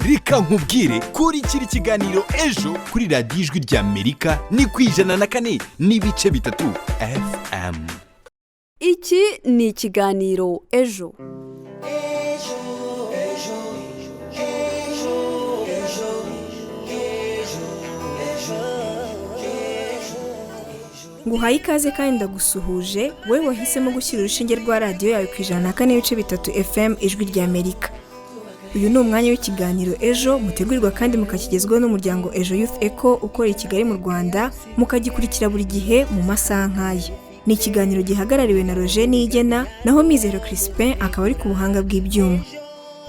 Reka nkubwire kuri kiri kiganiro ejo kuri radiyo ijwi ry'Amerika ni ku 104.3 FM. Iki ni ikiganiro ejo. Nguhaye ikaze kandi ndagusuhuje wowe wahisemo gushyira urushinge rwa radiyo yawe ku 104.3 FM ijwi ry'Amerika. Uyu ni umwanya w'ikiganiro ejo mutegurirwa kandi mukakigezwaho n'umuryango Ejo Youth Echo ukora i Kigali mu Rwanda, mukagikurikira buri gihe mu masaha nk'aya. Ni ikiganiro gihagarariwe na Roger Niyigena, naho Mizero Crispin akaba ari ku buhanga bw'ibyuma.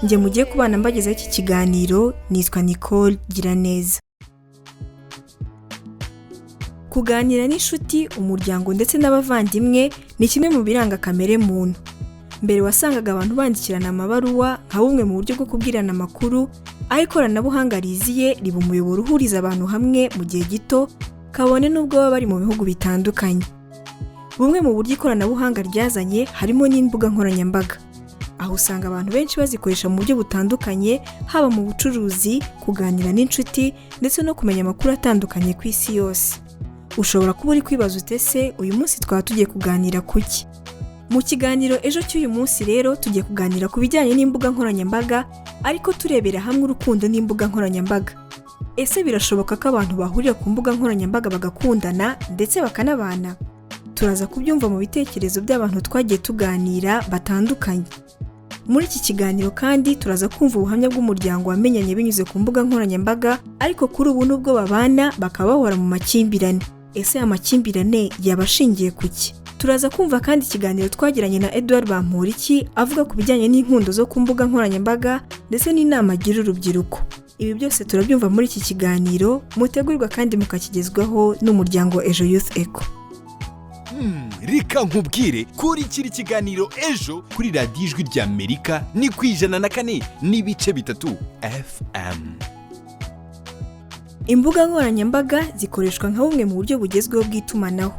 Njye mugiye kubana mbagezaho iki kiganiro nitwa Nicole Giraneza. Kuganira n'inshuti, umuryango ndetse n'abavandimwe ni kimwe mu biranga kamere muntu. Mbere wasangaga abantu bandikirana amabaruwa nka bumwe mu buryo bwo kubwirana amakuru, aho ikoranabuhanga riziye riba umuyoboro uhuriza abantu hamwe mu gihe gito, kabone n'ubwo baba bari mu bihugu bitandukanye. Bumwe mu buryo ikoranabuhanga ryazanye harimo n'imbuga nkoranyambaga, aho usanga abantu benshi bazikoresha mu buryo butandukanye, haba mu bucuruzi, kuganira n'inshuti ndetse no kumenya amakuru atandukanye ku isi yose. Ushobora kuba uri kwibaza utese uyu munsi twaba tugiye kuganira kuki? Mu kiganiro ejo cy'uyu munsi rero tugiye kuganira ku bijyanye n'imbuga nkoranyambaga, ariko turebera hamwe urukundo n'imbuga nkoranyambaga. Ese birashoboka ko abantu bahurira ku mbuga nkoranyambaga bagakundana ndetse bakanabana? Turaza kubyumva mu bitekerezo by'abantu twagiye tuganira batandukanye. Muri iki kiganiro kandi turaza kumva ubuhamya bw'umuryango wamenyanye binyuze ku mbuga nkoranyambaga, ariko kuri ubu nubwo babana bakaba bahora mu makimbirane. Ese amakimbirane yabashingiye kuki? Turaza kumva kandi ikiganiro twagiranye na Edouard Bamporiki avuga ku bijyanye n'inkundo zo ku mbuga nkoranyambaga ndetse n'inama agira urubyiruko. Ibi byose turabyumva muri iki kiganiro, mutegurirwa kandi mukakigezwaho n'umuryango Ejo Youth Echo. Reka nkubwire kuri kiri kiganiro ejo kuri radiyo ijwi ry'Amerika ni ku 104.3 FM. Imbuga nkoranyambaga zikoreshwa nka bumwe mu buryo bugezweho bw'itumanaho.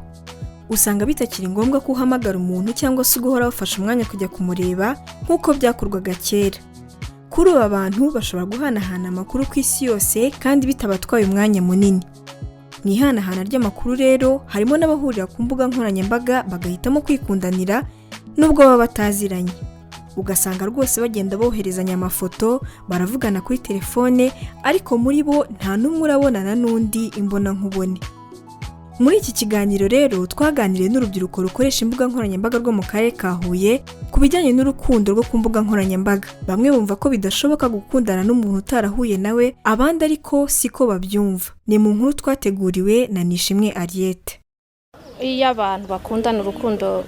Usanga bitakiri ngombwa ko uhamagara umuntu cyangwa se guhora bafashe umwanya kujya kumureba nk'uko byakorwaga kera. Kuri ubu abantu bashobora guhanahana amakuru ku isi yose kandi bitabatwaye umwanya munini. Mu ihanahana ry'amakuru rero harimo n'abahurira ku mbuga nkoranyambaga bagahitamo kwikundanira nubwo baba bataziranye. Ugasanga rwose bagenda boherezanya amafoto, baravugana kuri telefone, ariko muri bo nta n'umwe urabonana n'undi imbona nkubone. Muri iki kiganiro rero twaganiriye n'urubyiruko rukoresha imbuga nkoranyambaga rwo mu karere ka Huye ku bijyanye n'urukundo rwo ku mbuga nkoranyambaga. Bamwe bumva ko bidashoboka gukundana n'umuntu utarahuye nawe, abandi ariko siko babyumva. Ni mu nkuru twateguriwe na Nishimwe Ariete. Iyo abantu bakundana urukundo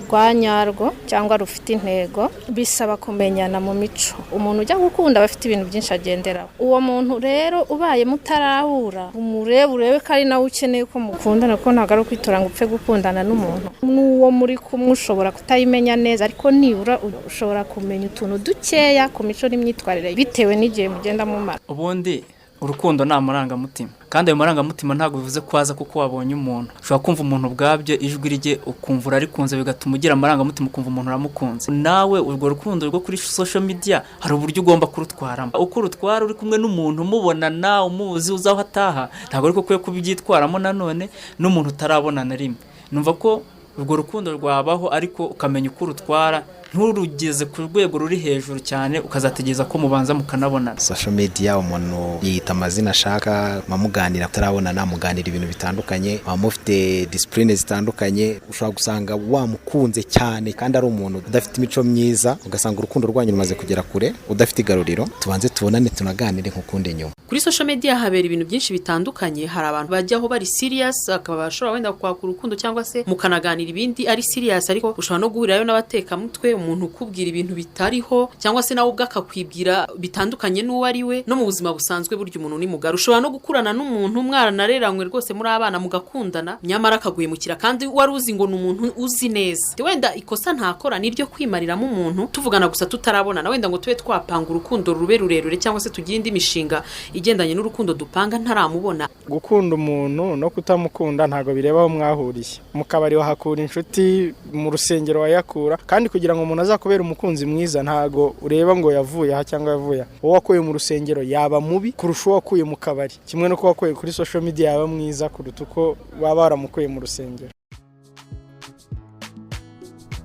rwa nyarwo cyangwa rufite intego, bisaba kumenyana mu mico. Umuntu ujya gukunda bafite ibintu byinshi agenderaho. Uwo muntu rero ubaye mutarahura, urebe ko ari nawe ukeneye ko mukundana, ko ntabwo ari ukwitora ngo upfe gukundana n'umuntu. N'uwo muri kumwe ushobora kutayimenya neza, ariko nibura ushobora kumenya utuntu dukeya ku mico n'imyitwarire bitewe n'igihe mugenda mumara. Ubundi urukundo ni amarangamutima, kandi ayo marangamutima ntabwo bivuze ko aza kuko wabonye umuntu. Ushobora kumva umuntu ubwabyo ijwi rye ukumva urarikunze, bigatuma ugira amarangamutima ukumva umuntu uramukunze. Nawe urwo rukundo rwo kuri social media hari uburyo ugomba kurutwaramo. Uko urutwara uri kumwe n'umuntu umubonana, umuzi uzaho ataha, ntabwo ariko kwiye kubyitwaramo nanone n'umuntu utarabona na rimwe. Numva ko urwo rukundo rwabaho, ariko ukamenya uko urutwara, nturugeze ku rwego ruri hejuru cyane ukazategeza ko mubanza mukanabonana. Social media umuntu yita amazina ashaka, mamuganira atarabona namuganira ibintu bitandukanye, bamufite discipline zitandukanye. Ushobora gusanga wamukunze cyane kandi ari umuntu udafite imico myiza, ugasanga urukundo rwanyu rumaze kugera kure, udafite igaruriro. Tubanze tubonane tunaganire nk'ukunde nyuma. Kuri social media habera ibintu byinshi bitandukanye. Hari abantu bajyaho bari serious, akaba bashobora wenda kwaka urukundo cyangwa se mukanaganira ibindi ari serious, ariko ushobora no guhurirayo n'abateka mutwe, umuntu ukubwira ibintu bitariho cyangwa se nawe ubwakakwibwira bitandukanye n'uwo ari we. No mu buzima busanzwe burya umuntu ni mugari. Ushobora no gukurana n'umuntu mwaranareranywe rwose muri abana mugakundana, nyamara akaguhemukira kandi wari uzi ngo n'umuntu uzi neza. Wenda ikosa ntakora niryo kwimariramo umuntu tuvugana gusa tutarabonana, wenda ngo tube twapanga urukundo rube rurerure cyangwa se tugire indi mishinga igendanye n'urukundo dupanga ntaramubona. Gukunda umuntu no kutamukunda ntago birebaho mwahuriye. Mu kabari wahakura inshuti, mu rusengero wayakura, kandi kugira ngo umuntu azakubera umukunzi mwiza ntago ureba ngo yavuye aha cyangwa yavuye uwo wakuye mu rusengero yaba mubi kurusha uwo wakuye mu kabari kimwe no ko wakuye kuri social media yaba mwiza kuruta uko baba baramukuye mu rusengero.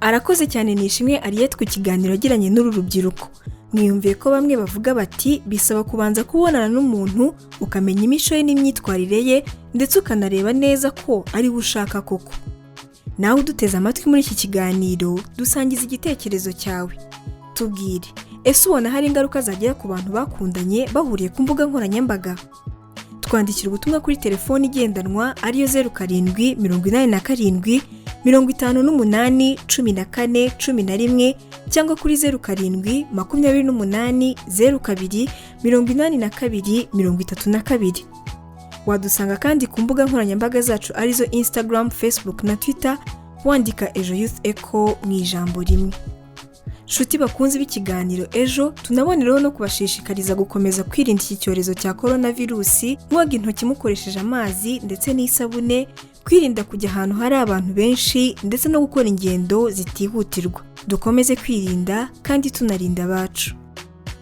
Arakoze cyane Nishimwe Ariette ku kiganiro agiranye n'uru rubyiruko. Mwiyumviye ko bamwe bavuga bati bisaba kubanza kubonana n'umuntu ukamenya imico ye n'imyitwarire ye ndetse ukanareba neza ko ari we ushaka koko. Nawe uduteze amatwi muri iki kiganiro dusangiza igitekerezo cyawe. Tubwire, ese ubona hari ingaruka zagera ku bantu bakundanye bahuriye ku mbuga nkoranyambaga? Twandikira ubutumwa kuri telefoni igendanwa ariyo 0787 58 14 11 cyangwa kuri 07 28 02 82 32. Wadusanga kandi ku mbuga nkoranyambaga zacu arizo Instagram, Facebook na Twitter wandika Ejo Youth Echo mu ijambo rimwe. Shuti bakunze b'ikiganiro Ejo, tunaboneraho no kubashishikariza gukomeza kwirinda iki cyorezo cya coronavirus, mwoga intoki mukoresheje amazi ndetse n'isabune, kwirinda kujya ahantu hari abantu benshi ndetse no gukora ingendo zitihutirwa. Dukomeze kwirinda kandi tunarinda abacu.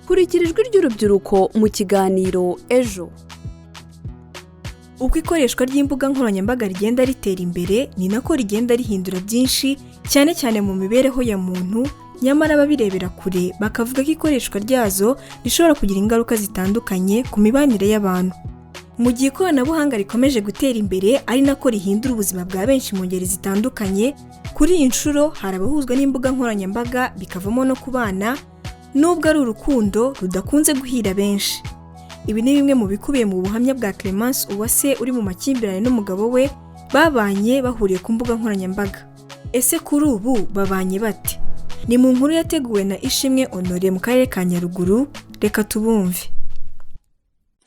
Kurikira ijwi ry'urubyiruko mu kiganiro Ejo. Uko ikoreshwa ry'imbuga nkoranyambaga rigenda ritera imbere, ni nako rigenda rihindura byinshi, cyane cyane mu mibereho ya muntu, nyamara ababirebera kure bakavuga ko ikoreshwa ryazo rishobora kugira ingaruka zitandukanye ku mibanire y'abantu. Mu gihe ikoranabuhanga rikomeje gutera imbere ari nako rihindura ubuzima bwa benshi mu ngeri zitandukanye, kuri iyi nshuro hari abahuzwa n'imbuga nkoranyambaga bikavamo no kubana, nubwo ari urukundo rudakunze guhira benshi. Ibi ni bimwe mu bikubiye mu buhamya bwa Clemence Uwase uri mu makimbirane n'umugabo we babanye bahuriye ku mbuga nkoranyambaga. Ese kuri ubu babanye bate? Ni mu nkuru yateguwe na Ishimwe Honore mu karere ka Nyaruguru, reka tubumve.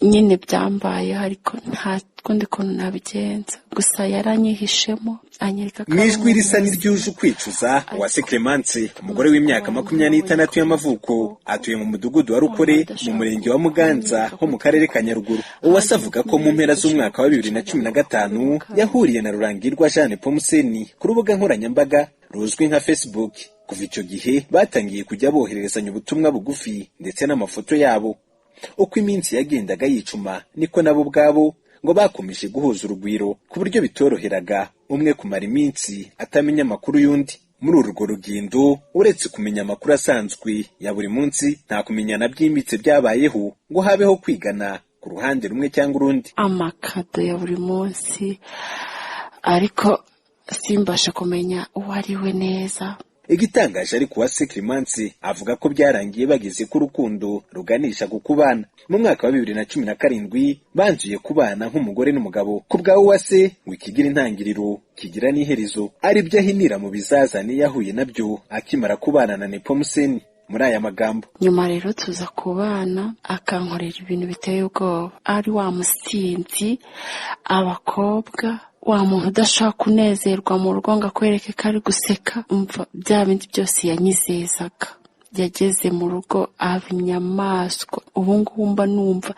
Nyine byambaye ariko nta kundi kuntu nabigenza, gusa yaranyihishemo anyereka ko mwijwi risa n'iryuje kwicuza. Uwase Clemence, umugore w'imyaka 26 y'amavuko, atuye mu mudugudu wa Rukore mu murenge wa Muganza ho mu karere ka Nyaruguru. Uwase avuga ko mu mpera z'umwaka wa 2015 yahuriye na Rurangirwa Jeanne Pomuseni ku rubuga nkoranyambaga ruzwi nka Facebook. Kuva icyo gihe batangiye kujya bohererezanya ubutumwa bugufi ndetse n'amafoto yabo. Uko iminsi yagendaga yicuma niko nabo ubwabo ngo bakomeje guhuza urugwiro ku buryo bitoroheraga umwe kumara iminsi atamenya amakuru y'undi. Muri urwo rugendo uretse kumenya amakuru asanzwe ya buri munsi, nta kumenyana byimbitse byabayeho ngo habeho kwigana ku ruhande rumwe cyangwa urundi. Amakado ya buri munsi ariko simbasha kumenya uwo ari we neza. Igitangaje ariko Uwase Clemence avuga ko byarangiye bageze ku rukundo ruganisha ku kubana. Mu mwaka wa 2017 banzuye kubana nk'umugore n'umugabo. Ku bwa Uwase ngo ikigira intangiriro kigira n'iherezo, ari byo ahinira mu bizazane yahuye nabyo akimara kubana na Nepomuseni. Muri aya magambo: nyuma rero tuza kubana akankorera ibintu biteye ubwoba, ari wa musinzi, abakobwa, wa muntu udashaka kunezerwa mu rugo ngo akwereke ko ari guseka. Umva bya bindi byose yanyizezaga. Yageze mu rugo aba inyamaswa. Ubu ngubu mba numva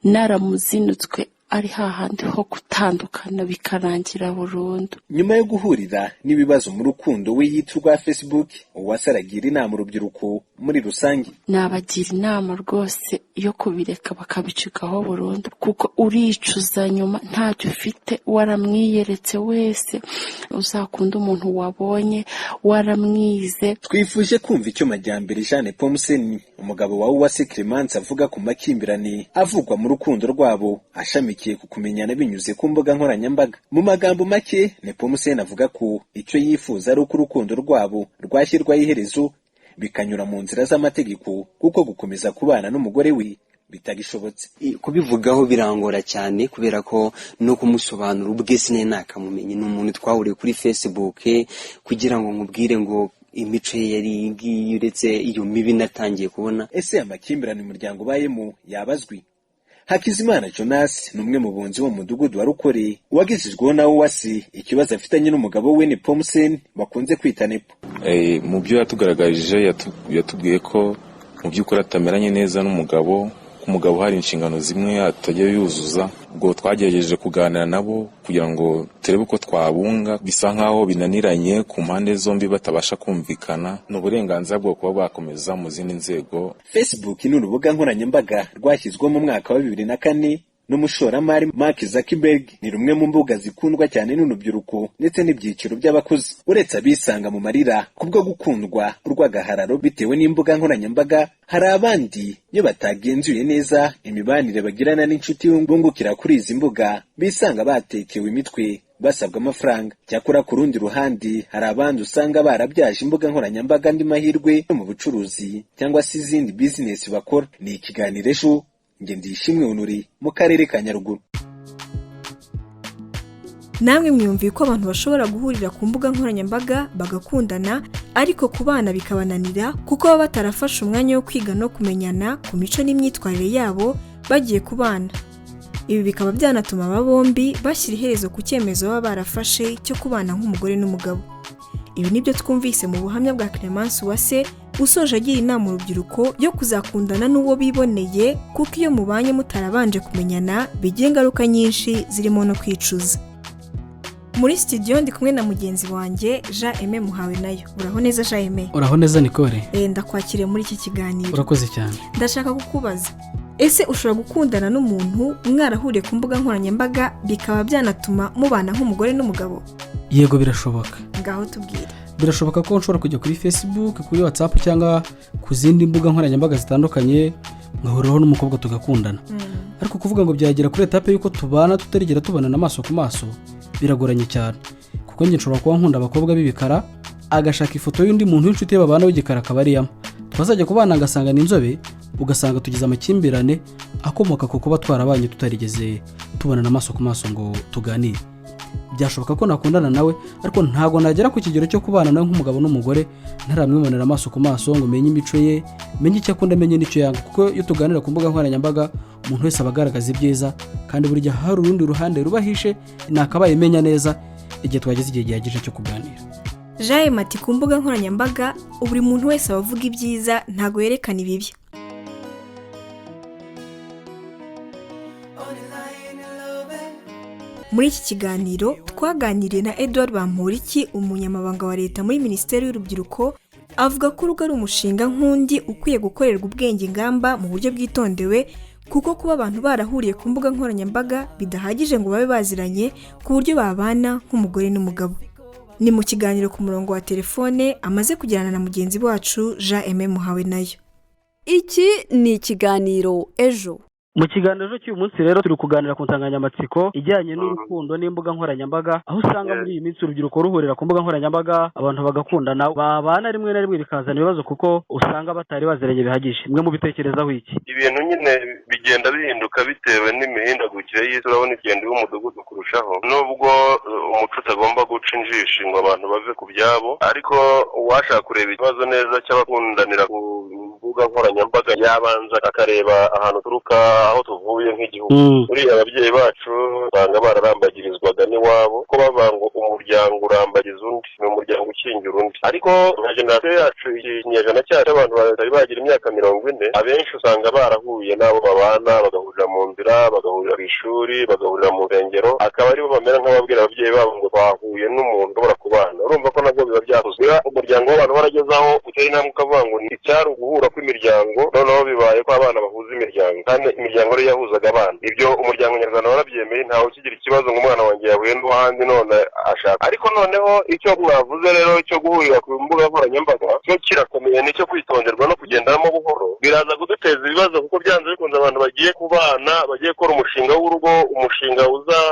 naramuzinutswe, ari hahandi ho gutandukana bikarangira burundu. Nyuma yo guhurira n'ibibazo mu rukundo we yiturwa Facebook, Uwase aragira inama urubyiruko muri rusange. Nabagira inama rwose yo kubireka bakabicikaho burundu, kuko uricuza nyuma ntacyo ufite. Waramwiyeretse wese, uzakunda umuntu wabonye waramwize. Twifuje kumva icyo Majyambere Jeanne Pomuseni, umugabo wa Uwase Clemence, avuga ku makimbirane avugwa mu rukundo rwabo ashamikiye ku kumenyana binyuze ku mbuga nkoranyambaga. Mu magambo make, Nepomuseni avuga ko icyo yifuza ari uko urukundo rwabo rwashyirwaho iherezo bikanyura mu nzira z'amategeko, kuko gukomeza kubana n'umugore we bitagishobotse. Kubivugaho birangora cyane kubera ko no kumusobanura ubwe sine nakamumenye. Ni umuntu twahuriye kuri Facebook kugira ngo nkubwire ngo imico ye yari ngiyi, uretse iyo mibi natangiye kubona. Ese amakimbirane mu muryango bayemo yabazwi? Hakizimana Jonas ni umwe mu bunzi wo mu mudugudu wa Rukore wagezejweho na Uwase ikibazo afitanye n'umugabo we Nepomuseni bakunze kwita Nepo. Mu byo yatugaragarije yatubwiye ko mu by'ukuri atameranye neza n'umugabo, ku mugabo hari inshingano zimwe atajya yuzuza, ubwo twagerageje kuganira nabo kugira ngo turebe uko twabunga. Bisa nkaho binaniranye ku mpande zombi batabasha kumvikana, n'uburenganzira bwo kuba bakomeza mu zindi nzego. Facebook ni urubuga nkoranyambaga rwashyizwe mu mwaka wa 2004 n'umushoramari Mark Zuckerberg. Ni rumwe mu mbuga zikundwa cyane n'urubyiruko ndetse n'ibyiciro by'abakuze. Uretse abisanga mu marira kubwo gukundwa urw'agahararo bitewe n'imbuga nkoranyambaga, hari abandi iyo batagenzuye neza imibanire bagirana n'inshuti bungukira kuri izi mbuga bisanga batekewe imitwe basabwa amafaranga. Cyakora ku rundi ruhande hari abandi usanga barabyaje imbuga nkoranyambaga andi mahirwe yo mu bucuruzi cyangwa se izindi business bakora. Ni Ikiganiro ejo, nge ndishimwe Unuri mu karere ka Nyaruguru. Namwe mwumviye ko abantu bashobora guhurira ku mbuga nkoranyambaga bagakundana, ariko ku bana bikabananira kuko baba batarafashe umwanya wo kwiga no kumenyana ku mico n'imyitwarire yabo bagiye kubana. Ibi bikaba byanatuma aba bombi bashyira iherezo ku cyemezo baba barafashe cyo kubana nk'umugore n'umugabo. Ibi nibyo twumvise mu buhamya bwa Clemence Uwase usoje agira inama urubyiruko yo kuzakundana n'uwo biboneye, kuko iyo mubanye mutarabanje kumenyana bigira ingaruka nyinshi zirimo no kwicuza. Muri studio ndi kumwe na mugenzi wanjye Jean Aime Muhawe nayo. Uraho neza Jean Aime? Uraho neza Nicole. Ndakwakiriye muri iki kiganiro. Urakoze cyane. Ndashaka kukubaza, ese ushobora gukundana n'umuntu mwarahuriye ku mbuga nkoranyambaga bikaba byanatuma mubana nk'umugore n'umugabo? Yego, birashoboka. Ngaho tubwire. Birashoboka ko nshobora kujya kuri Facebook, kuri WhatsApp cyangwa ku zindi mbuga nkoranyambaga zitandukanye ngahuriraho n'umukobwa tugakundana. Ariko kuvuga ngo byagera kuri etape yuko tubana tutarigera tubana amaso ku maso biragoranye cyane, kuko njye nshobora kuba nkunda abakobwa b'ibikara agashaka ifoto y'undi muntu w'inshuti ye babana w'igikara akabariyamo, twazajya kubana agasanga n'inzobe, ugasanga tugize amakimbirane akomoka ku kuba twarabanye tutarigeze tubana amaso ku maso ngo tuganire. Byashoboka ko nakundana nawe, ariko ntago nagera ku kigero cyo kubana nawe nk'umugabo n'umugore ntaramwibonera amaso ku maso ngo menye imico ye, menye icyo akunda, menye n'icyo yanga. Kuko iyo tuganira ku mbuga nkoranyambaga umuntu wese abagaragaza ibyiza, kandi burya hari urundi ruhande rubahishe nakabaye menya neza igihe twageze igihe gihagije cyo kuganira. Jean Mati, ku mbuga nkoranyambaga buri muntu wese abavuga ibyiza ntago yerekana ibibi. Muri iki kiganiro twaganiriye na Edouard Bamporiki, umunyamabanga wa leta muri Minisiteri y'Urubyiruko, avuga ko urugo ari umushinga nk'undi ukwiye gukorerwa ubwenge ingamba mu buryo bwitondewe, kuko kuba abantu barahuriye ku mbuga nkoranyambaga bidahagije ngo babe baziranye ku buryo babana nk'umugore n'umugabo. Ni mu kiganiro ku murongo wa telefone amaze kugirana na mugenzi wacu Jean Aime Muhawe nayo. Iki ni Ikiganiro ejo. Mu kiganiro cy'uyu munsi rero turi kuganira ku nsanganyamatsiko ijyanye n'urukundo n'imbuga nkoranyambaga, aho usanga muri iyi minsi urubyiruko ruhurira ku mbuga nkoranyambaga abantu bagakundana, babana rimwe na rimwe bikazana ibibazo kuko usanga batari baziranye bihagije. Mwe mubitekerezaho iki? Ibintu nyine bigenda bihinduka bitewe n'imihindagurikire y'isi, urabona igenda y'umudugudu kurushaho, nubwo umuco utagomba guca injishi ngo abantu bave ku byabo, ariko uwashaka kureba ikibazo neza cy'abakundanira ku mbuga nkoranyambaga yabanza akareba ahantu turuka, aho tuvuye nk'igihugu. Uriya ababyeyi bacu usanga bararambagirizwaga n'iwabo ko bavuga ngo umuryango urambagiza undi, ni umuryango ukingira undi. Ariko nka generasiyo yacu, ikinyejana cyacu abantu batari bagira imyaka 40, abenshi usanga barahuye n'abo babana, bagahurira mu nzira, bagahurira ku ishuri, bagahurira mu nsengero, akaba aribo bamera nk'ababwira ababyeyi babo ngo bahuye n'umuntu ushobora kubana. Urumva ko nabwo biba byakozwe. Umuryango w'abantu baragezaho utari intambwe ukavuga ngo ni icyari uguhura kw'imiryango, noneho bibaye ko abana bahuza imiryango, kandi imiryango rero yahuzaga abana. Ibyo umuryango nyarwanda warabyemeye, ntawe ukigira ikibazo ngo umwana wanjye yahuye n'uwahandi none ashaka. Ariko noneho icyo mwavuze rero cyo guhurira ku mbuga nkoranyambaga cyo kirakomeye, nicyo kwitonderwa no kugenderamo buhoro. Biraza kuduteza ibibazo kuko byanze bikunze abantu bagiye kubana, bagiye gukora umushinga w'urugo, umushinga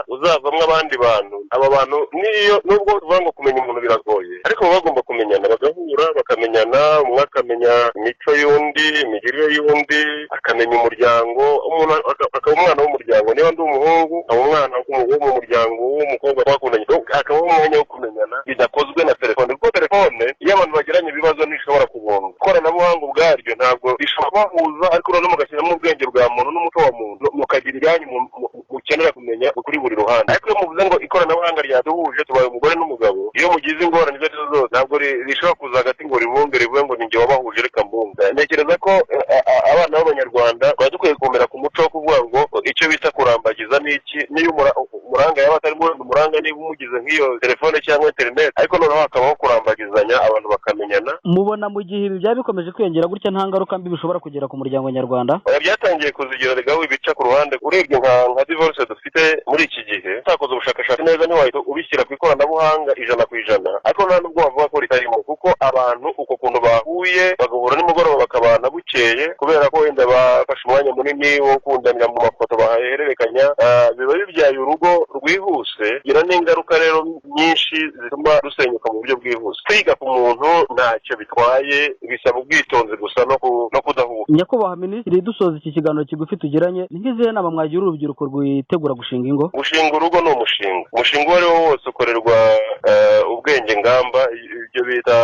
uzavamwo abandi bantu. Aba bantu niyo nubwo tuvuga ngo kumenya umuntu biragoye, ariko baba bagomba kumenyana, bagahura bakamenyana, umwe akamenya imico y'undi, imigirire y'undi, akamenya umuryango, umuntu akaba umwana w'umuryango. Niba ndi umuhungu akaba umwana wo mu muryango w'umukobwa twakundanye, akabaho umwanya wo kumenyana bidakozwe na telefone, kuko telefone iyo abantu bagiranye ibibazo ntishobora kubunga. Ikoranabuhanga ubwaryo ntabwo rishobora kubahuza, ariko noneho mugashyiramo ubwenge bwa muntu n'umuco wa muntu, mukagira ibyanyu mu ukenera kumenya kuri buri ruhande. Ariko iyo muvuze ngo ikoranabuhanga ryaduhuje tubaye umugore n'umugabo, iyo mugize ingorane izo arizo zose ntabwo rishobora kuza hagati ngo ribumve rivuge ngo ninjye wabahuje reka mbumve. Ntekereza ko abana b'abanyarwanda baba dukwiye kumera ku muco wo kuvuga ngo icyo bita kurambagiza ni iki. Niyo umuranga yaba atari umuranga niba umugize nk'iyo telefone cyangwa interineti, ariko noneho hakabaho kurambagizanya abantu bakamenyana. Mubona mu gihe ibi byaba bikomeje kwiyongera gutya nta ngaruka mbi bishobora kugera ku muryango nyarwanda? Byatangiye kuzigira regaho ibica ku ruhande. Urebye nka divorce dufite muri iki gihe, utakoze ubushakashatsi neza ntiwahita ubishyira ku ikoranabuhanga 100%, ariko nta nubwo bavuga ko ritarimo, kuko abantu uko kuntu bahuye bagahura nimugoroba bakabana bukeye kubera ko wenda bafashe umwanya munini wo kundanira mu mafoto bahererekanya, biba bibyaye urugo rwihuse. Gira n'ingaruka rero nyinshi zituma rusenyuka mu buryo bwihuse. Kwiga ku muntu ntacyo bitwaye, bisaba ubwitonzi gusa no kudahuka. Nyakubahwa Minisitiri, dusoza iki kiganiro kigufi tugiranye, ni nk'izihe nama mwagira urubyiruko rwitegura gushinga ingo? Gushinga urugo ni umushinga uwo ari wo wose ukorerwa ubwenge ngamba, ibyo bita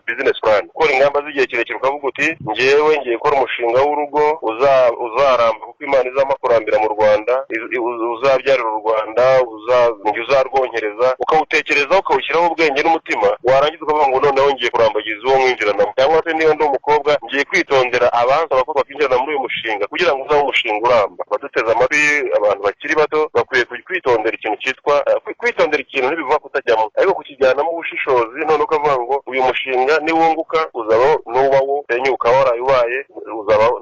business plan. Gukora ingamba z'igihe kirekire ukavuga uti njyewe ngiye gukora umushinga w'urugo uzaramba, kuko Imana izampa kurambira mu Rwanda, uzabyarira u Rwanda, uzarwongereza, ukawutekereza ukawushyiraho ubwenge n'umutima, warangiza ukavuga ngo noneho ngiye kurambagiza uwo mwinjiranamo. Cyangwa se niyo ndi umukobwa ngiye kwitondera abansaba ko bakinjirana muri uyu mushinga kugira ngo uzabe umushinga uramba. Baduteze amatwi abantu bakiri bato bakwiye kwitondera ikintu cyitwa kwitondera ikintu ntibivuga kutajyamo, ariko kukijyanamo ubushishozi. None ukavuga ngo uyu mushinga niwunguka uzaba n'uwawo, senyuka warayubaye,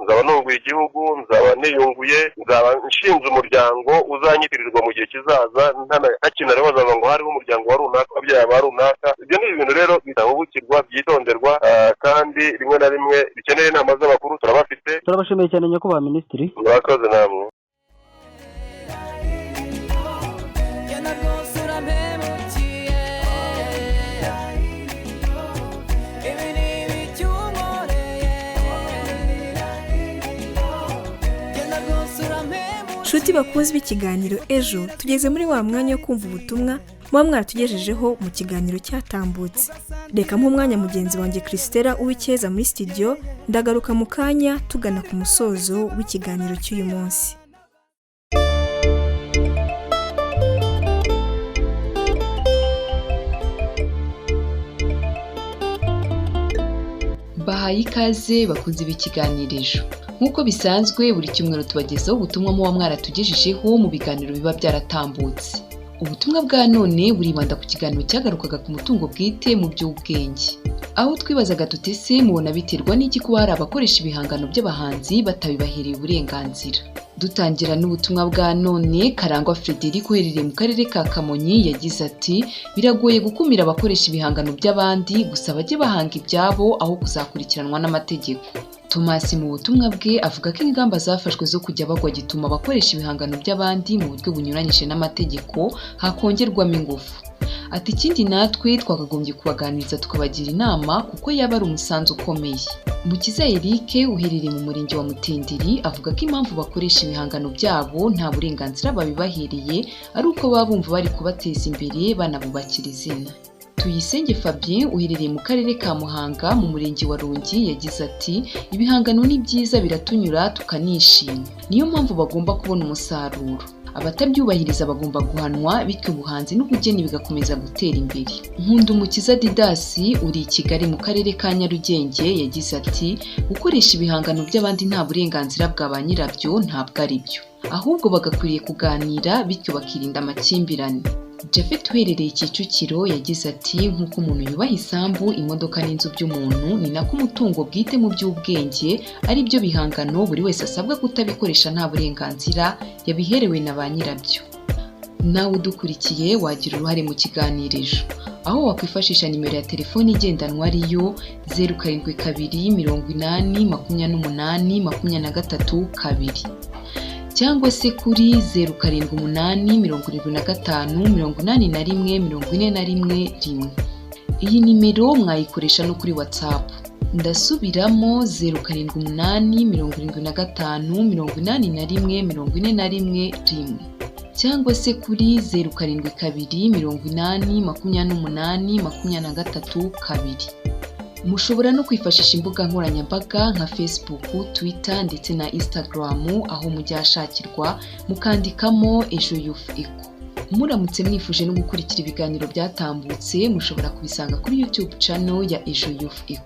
nzaba nunguye igihugu, nzaba niyunguye, nzaba nshinze umuryango uzanyitirirwa mu gihe kizaza, ntakintu bazavuga ngo hariho umuryango wa runaka wabyaye aba runaka. Ibyo ni ibintu rero bitahubukirwa, byitonderwa, kandi rimwe na rimwe bikeneye inama z'abakuru turabafite. Turabashimiye cyane Nyakubahwa Minisitiri. Murakoze namwe. Nshuti bakunze b'ikiganiro ejo, tugeze muri wa mwanya wo kumva ubutumwa muba mwaratugejejeho mu kiganiro cyatambutse. Reka nk'umwanya mugenzi wanjye Christella Uwikeza muri studio, ndagaruka mu kanya tugana ku musozo w'ikiganiro cy'uyu munsi. Bahaye ikaze bakunze b'ikiganiro ejo. Nk'uko bisanzwe buri cyumweru tubagezaho ubutumwa muba mwaratugejejeho mu biganiro biba byaratambutse. Ubutumwa bwa none buribanda ku kiganiro cyagarukaga ku mutungo bwite mu by'ubwenge, aho twibazaga tutese mubona biterwa n'iki kuba hari abakoresha ibihangano by'abahanzi batabibahereye uburenganzira. Dutangira n'ubutumwa bwa none, Karangwa Frederic uherereye mu karere ka Kamonyi yagize ati biragoye gukumira abakoresha ibihangano by'abandi, gusa bajye bahanga ibyabo aho kuzakurikiranwa n'amategeko. Thomas mu butumwa bwe avuga ko ingamba zafashwe zo kujya bagwa gituma abakoresha ibihangano by'abandi mu buryo bunyuranyije n'amategeko hakongerwamo ingufu. Ati ikindi natwe twakagombye kubaganiriza tukabagira inama kuko yaba ari umusanzu ukomeye. Mukiza Eric uherereye mu murenge wa Mutenderi avuga ko impamvu bakoresha ibihangano byabo nta burenganzira babibahereye ari uko baba bumva bari kubateza imbere banabubakira izina. Tuyisenge Fabien uherereye mu karere ka Muhanga mu murenge wa Rongi yagize ati ibihangano ni byiza biratunyura tukanishima, niyo mpamvu bagomba kubona umusaruro. Abatabyubahiriza bagomba guhanwa, bityo ubuhanzi n'ubugeni bigakomeza gutera imbere. Nkundumukiza Didasi uri i Kigali mu karere ka Nyarugenge yagize ati gukoresha ibihangano by'abandi nta burenganzira bwa ba nyirabyo ntabwo ari byo, ahubwo bagakwiriye kuganira bityo bakirinda amakimbirane. Jafet uherereye Kicukiro yagize ati nk'uko umuntu yubaha isambu, imodoka n'inzu by'umuntu, ni nako umutungo bwite mu by'ubwenge ari byo bihangano buri wese asabwa kutabikoresha nta burenganzira yabiherewe na ba nyirabyo. Nawe udukurikiye wagira uruhare mu kiganiro ejo, aho wakwifashisha nimero ya telefoni igendanwa ariyo 0782808823 cyangwa se kuri 0785854141. Iyi nimero mwayikoresha no kuri WhatsApp. Ndasubiramo 0785854141 cyangwa se kuri 0782808823. mushobora no kwifashisha imbuga nkoranyambaga nka Facebook, Twitter ndetse na Instagram aho mujya hashakirwa mukandikamo Ejo Youth Echo. Muramutse mwifuje no gukurikira ibiganiro byatambutse mushobora kubisanga kuri YouTube channel ya Ejo Youth Echo.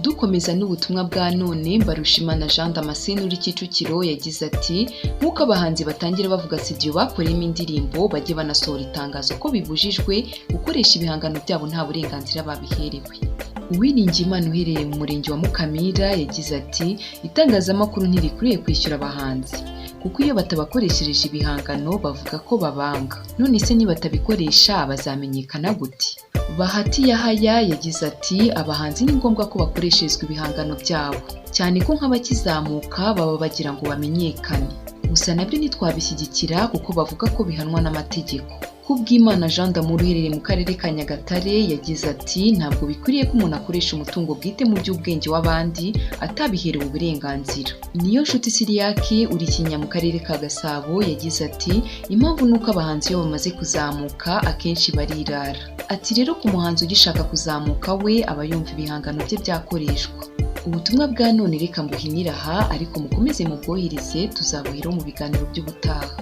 Dukomeza n'ubutumwa bwa none, Mbarushimana Jean Damascene uri Kicukiro yagize ati nk'uko abahanzi batangira bavuga studio bakoreyemo indirimbo bajye banasohora itangazo ko bibujijwe gukoresha ibihangano byabo nta burenganzira babiherewe. Uwiringiyimana uherereye mu murenge wa Mukamira yagize ati itangazamakuru ntirikwiye kwishyura abahanzi kuko iyo batabakoreshereje ibihangano bavuga ko babanga, none se niba batabikoresha bazamenyekana gute? Bahati Yahaya yagize ati abahanzi ni ngombwa ko bakoreshezwa ibihangano byabo cyane ko nk'abakizamuka baba bagira ngo bamenyekane, gusa nabyo ntitwabishyigikira kuko bavuga ko bihanwa n'amategeko. Kubwimana Jean Damour uherereye mu karere ka Nyagatare yagize ati ntabwo bikwiriye ko umuntu akoresha umutungo bwite mu by'ubwenge w'abandi atabiherewe uburenganzira. Niyo nshuti Siriyaki uri Kinya mu karere ka Gasabo yagize ati impamvu nuko abahanzi iyo bamaze kuzamuka akenshi barirara. Ati rero ku muhanzi ugishaka kuzamuka we aba yumva ibihangano bye byakoreshwa. Ubutumwa bwa none reka mbuhinira aha ariko mukomeze mubwohereze tuzabuhira mu biganiro by'ubutaha.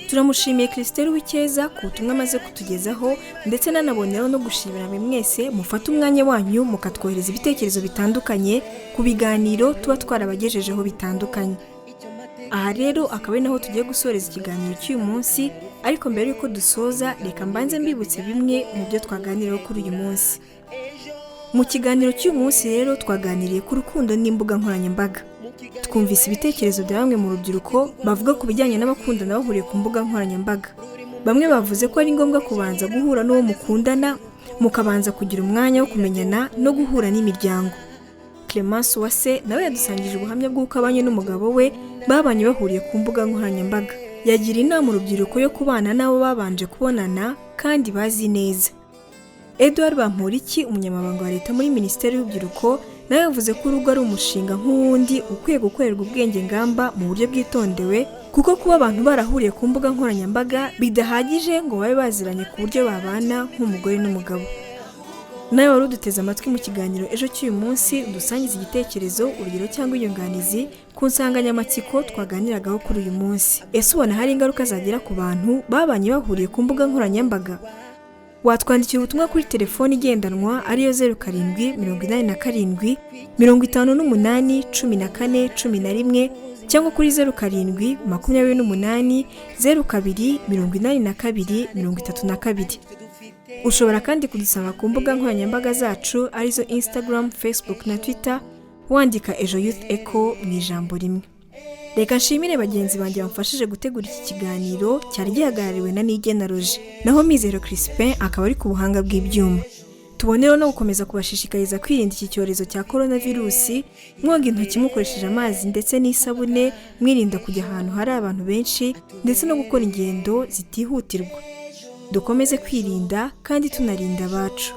Turamushimiye Christelle Uwicyeza ku butumwa amaze kutugezaho ndetse nanaboneraho no gushimira mwe mwese mufata umwanya wanyu mukatwohereza ibitekerezo bitandukanye ku biganiro tuba twarabagejejeho bitandukanye. Aha rero akaba ari naho tugiye gusoreza ikiganiro cy'uyu munsi, ariko mbere yuko dusoza reka mbanze mbibutse bimwe mu byo twaganiraho kuri uyu munsi. Mu kiganiro cy'uyu munsi rero twaganiriye ku rukundo n'imbuga nkoranyambaga. Twumvise ibitekerezo bya bamwe mu rubyiruko bavuga ku bijyanye n'abakundana bahuriye ku mbuga nkoranyambaga. Bamwe bavuze ko ari ngombwa kubanza guhura n'uwo mukundana mukabanza kugira umwanya wo kumenyana no guhura n'imiryango. Clemence Uwase nawe yadusangije ubuhamya bw'uko abanye n'umugabo we babanye bahuriye ku mbuga nkoranyambaga. Yagira inama urubyiruko yo kubana nabo babanje kubonana kandi bazi neza. Edouard Bamporiki umunyamabanga wa leta muri Minisiteri y'Urubyiruko nawe yavuze ko urugo ari umushinga nk'uwundi ukwiye gukorerwa ubwenge ngamba mu buryo bwitondewe, kuko kuba abantu barahuriye ku mbuga nkoranyambaga bidahagije ngo babe baziranye ku buryo babana nk'umugore n'umugabo. Nawe wari uduteze amatwi mu kiganiro ejo cy'uyu munsi udusangiza igitekerezo, urugero cyangwa inyunganizi ku nsanganyamatsiko twaganiragaho kuri uyu munsi. Ese ubona hari ingaruka zagira ku bantu babanye bahuriye ku mbuga nkoranyambaga? Watwandikira ubutumwa kuri telefoni igendanwa ariyo 0787 58 14 11 cyangwa kuri 0728 02 82 32. Ushobora kandi kudusanga ku mbuga nkoranyambaga zacu arizo Instagram, Facebook na Twitter wandika Ejo Youth Echo mu ijambo rimwe. Reka nshimire bagenzi banjye bamfashije gutegura iki kiganiro cyari gihagarariwe na Nigena Roger, naho Mizero Crispin akaba ari ku buhanga bw'ibyuma. Tubonereho no gukomeza kubashishikariza kwirinda iki cyorezo cya coronavirus, mwoga intoki mukoresheje amazi ndetse n'isabune, mwirinda kujya ahantu hari abantu benshi ndetse no gukora ingendo zitihutirwa. Dukomeze kwirinda kandi tunarinda abacu.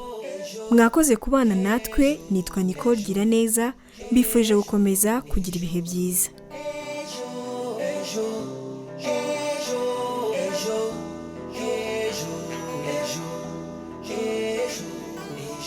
Mwakoze kubana natwe, nitwa Nicole Giraneza, mbifurije gukomeza kugira ibihe byiza.